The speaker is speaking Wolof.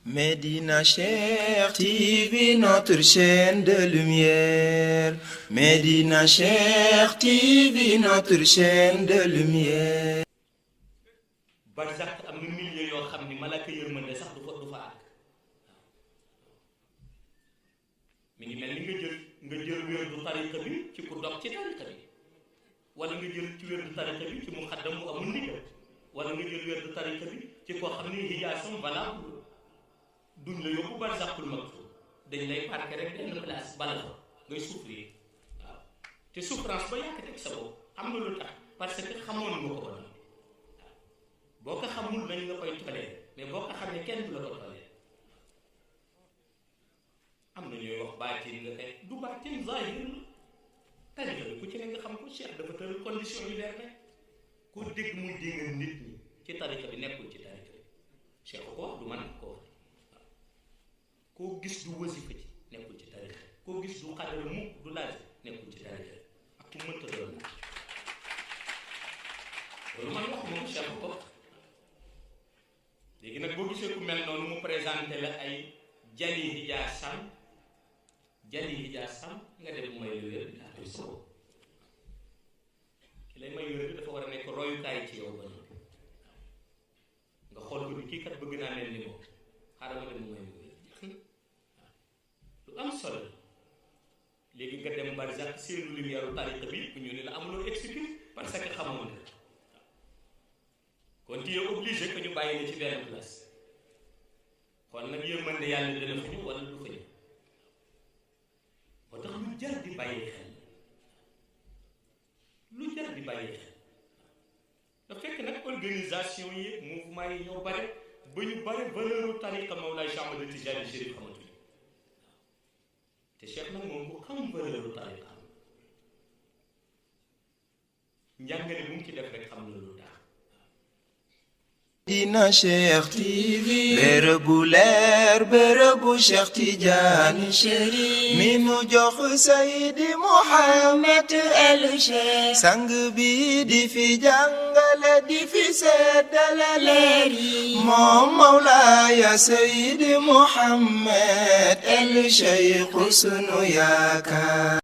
Médina Cheikh TV, notre chaîne de lumière. Médina Cheikh TV, notre chaîne de lumière. barzak am na milieu yoo xam ni malaka yërmande sax du fa àgg mi ngi mel ni nga jël wérdu tariqa bi ci ku dog ci tariqa bi wala nga jël ci wérdu tariqa bi ci muxaddam bu amul ndigal wala nga jël wérdu tariqa bi ci koo xam ni hijaasam valable duñ la yóbbu barzakul maktub dañ lay parqué rek benn place bala fa ngay souffrir waaw te souffrance ba yàq teg sa bopp xam nga lu tax parce que xamoon nga ko ba noppi boo ko xamul nañ nga koy tolee mais boo ko xamee kenn du la ko tolee am na ñuy wax baatin nga kay du baatin zahir la tariqa bi ku ci ne nga xam ko cheikh dafa tëral condition yu leer rek koo dégg muy dinga nit ñi ci tariqa bi nekkul ci tariqa bi cheikh ko wax du man ko wax koo gis du wasifa ci nekkul ci tariqa koo gis du xadara mukk du laaj nekkul ci tariqa ak ku mënta doon na loolu man waxuma ko cheikh ko léegi nag boo gisee ku mel noonu mu présenté la ay jali hijaasam nga dem may lu wér bi daa koy soo ki lay may wér bi dafa war a nekk royukaay ci yow ba noppi nga xool ko ni kii kat bëgg naa mel ni moom xaaral ma dem mu may lu wér lu am solo léegi nga dem barzak seenu lumière u tariqa bi ñu ne la amuloo excuse parce que xamoon nga kon tu es obligé que ñu bàyyi la ci benn place kon nag yërmande yàlla dana fa ñëw wala du fa ñëw moo tax lu jar di bàyyi xel da fekk nag organisation yi mouvement yi ñoo bare ba ñu bare valeur u tariqa Mawlaay Cheikh Ahmad Tijaani Chérif xamatuñu te Cheikh nag moom ku xam valeur u tariqa njàngale bu mu ci def rek xam na lu tax Médina Cheikh TV, bërëbu leer bërëbu Cheikh Tidiane Chérif mi nu jox Seydi Mouhamed El Cheikh sang bi di fi jàngale di fi seddale leer yi moom Mawlaaya Seydi Mouhamed El Cheikh sunu yaakaar